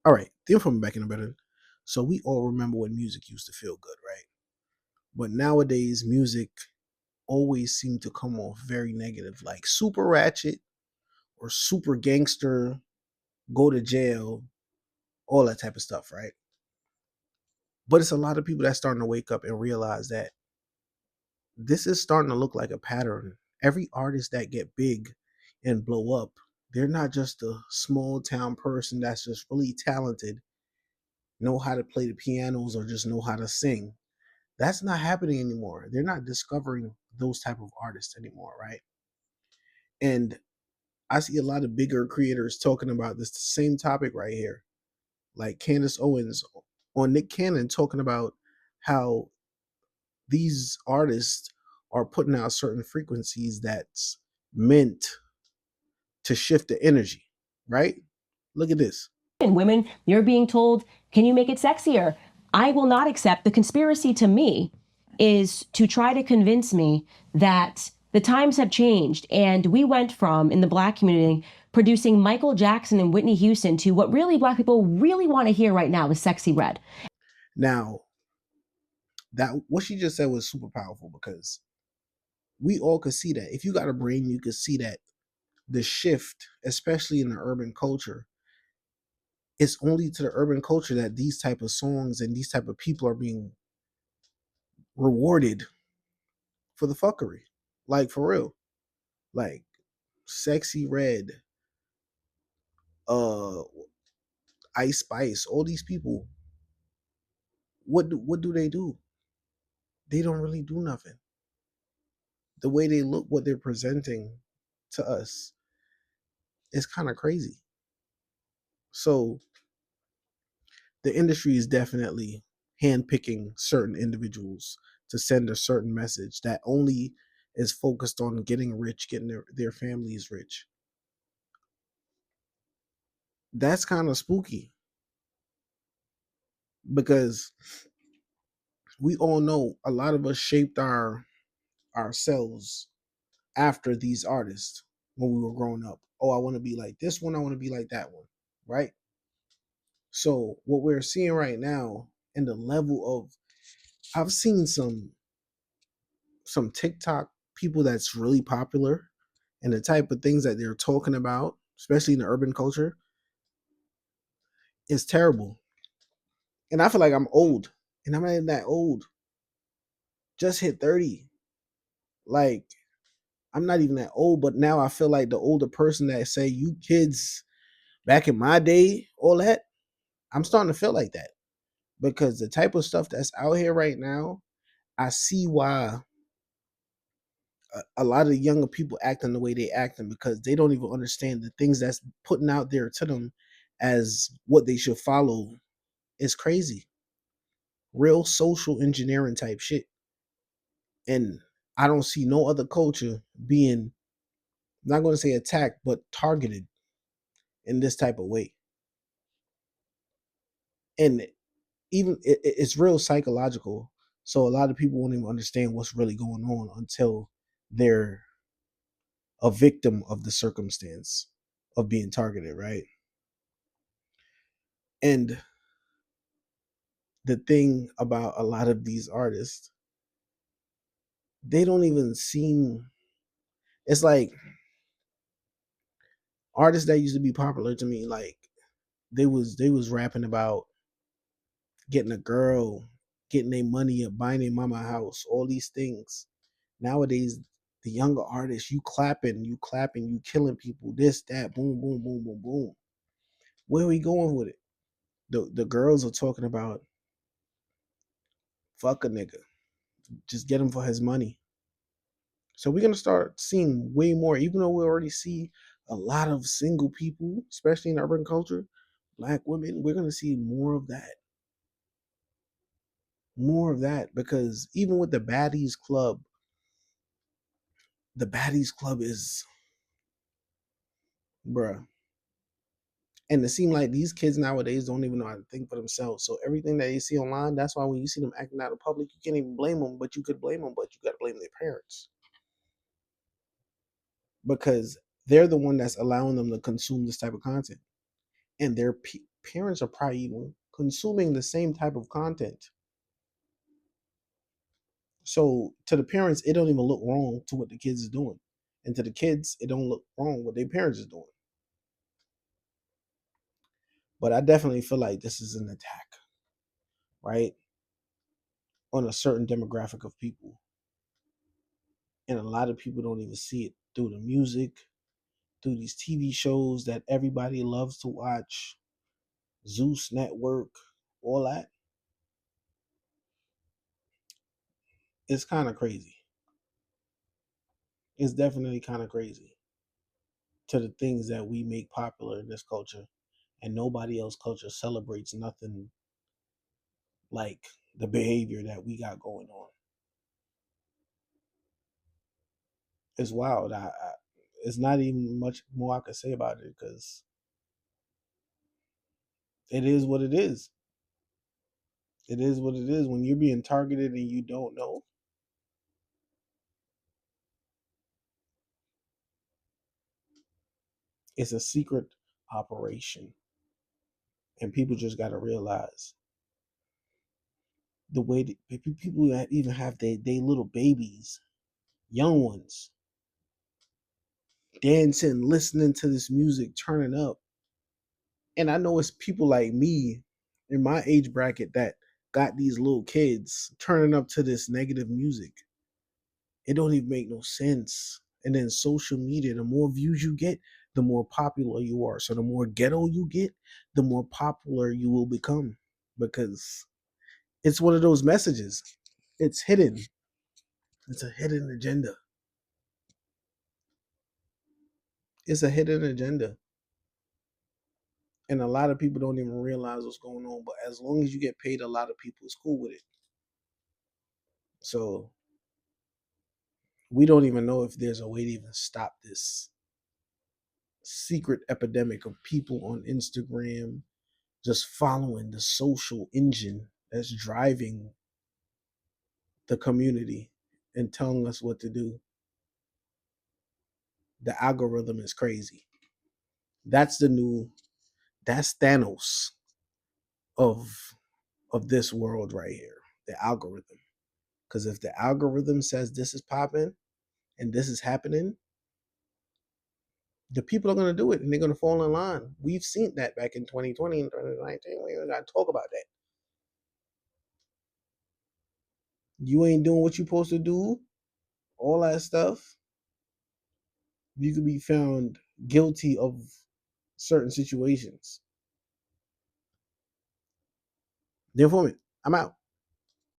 All right, then from back in the better. So we all remember when music used to feel good, right? But nowadays, music always seem to come off very negative, like super ratchet or super gangster, go to jail, all that type of stuff, right? But it's a lot of people that's starting to wake up and realize that this is starting to look like a pattern. Every artist that get big and blow up, they're not just a small town person that's just really talented, know how to play the pianos or just know how to sing. That's not happening anymore. They're not discovering those type of artists anymore, right? And I see a lot of bigger creators talking about this same topic right here, like Candace Owens on Nick Cannon talking about how these artists are putting out certain frequencies that's meant to shift the energy, right? Look at this. And women, you're being told, can you make it sexier? I will not accept. The conspiracy to me is to try to convince me that the times have changed and we went from, in the Black community, producing Michael Jackson and Whitney Houston to what really Black people really want to hear right now is Sexy Red. Now, that what she just said was super powerful because we all could see that. If you got a brain, you could see that the shift, especially in the urban culture, it's only to the urban culture that these type of songs and these type of people are being rewarded for the fuckery. Like for real. Like Sexy Red, uh Ice Spice, all these people, what do they do? They don't really do nothing. The way they look, what they're presenting to us is kind of crazy. So the industry is definitely handpicking certain individuals to send a certain message that only is focused on getting rich, getting their families rich. That's kind of spooky because we all know a lot of us shaped ourselves after these artists when we were growing up. Oh, I want to be like this one, I want to be like that one, right? So what we're seeing right now in the level of I've seen some TikTok people that's really popular and the type of things that they're talking about, especially in the urban culture, is terrible. And I feel like I'm old, and I'm not even that old. Just hit 30. Like I'm not even that old, but now I feel like the older person that say you kids back in my day, all that. I'm starting to feel like that because the type of stuff that's out here right now, I see why a lot of younger people acting the way they acting because they don't even understand the things that's putting out there to them as what they should follow is crazy. Real social engineering type shit. And I don't see no other culture being, I'm not going to say attacked, but targeted in this type of way. And even it's real psychological. So a lot of people won't even understand what's really going on until they're a victim of the circumstance of being targeted, right? And the thing about a lot of these artists, they don't even seem, it's like artists that used to be popular to me, like they was rapping about getting a girl, getting their money up, buying their mama a house, all these things. Nowadays, the younger artists, you clapping, you killing people, this, that, boom, boom, boom, boom, boom. Where are we going with it? The girls are talking about fuck a nigga, just get him for his money. So we're gonna start seeing way more, even though we already see a lot of single people, especially in urban culture, black women. We're gonna see more of that, because even with the baddies club is, bruh. And it seems like these kids nowadays don't even know how to think for themselves. So everything that you see online, that's why when you see them acting out in public, you can't even blame them. But you could blame them, but you got to blame their parents because they're the one that's allowing them to consume this type of content, and their parents are probably even consuming the same type of content. So to the parents, it don't even look wrong to what the kids is doing, and to the kids, it don't look wrong what their parents is doing. But I definitely feel like this is an attack, right, on a certain demographic of people, and a lot of people don't even see it through the music, through these TV shows that everybody loves to watch, Zeus Network, all that. It's kind of crazy. It's definitely kind of crazy to the things that we make popular in this culture, and nobody else culture celebrates nothing like the behavior that we got going on. It's wild. It's not even much more I could say about it because it is what it is. It is what it is. When you're being targeted and you don't know, it's a secret operation, and people just got to realize the way that people that even have they little babies, young ones, dancing, listening to this music, turning up. And I know it's people like me in my age bracket that got these little kids turning up to this negative music. It don't even make no sense. And then social media, the more views you get, the more popular you are. So the more ghetto you get, the more popular you will become because it's one of those messages. It's hidden. It's a hidden agenda. It's a hidden agenda. And a lot of people don't even realize what's going on. But as long as you get paid, a lot of people is cool with it. So we don't even know if there's a way to even stop this secret epidemic of people on Instagram just following the social engine that's driving the community and telling us what to do. The algorithm is crazy. That's the new that's Thanos of this world right here. The algorithm. Because if the algorithm says this is popping and this is happening, the people are going to do it and they're going to fall in line. We've seen that back in 2020 and 2019. We ain't got to talk about that. You ain't doing what you're supposed to do, all that stuff. You could be found guilty of certain situations. The informant, I'm out.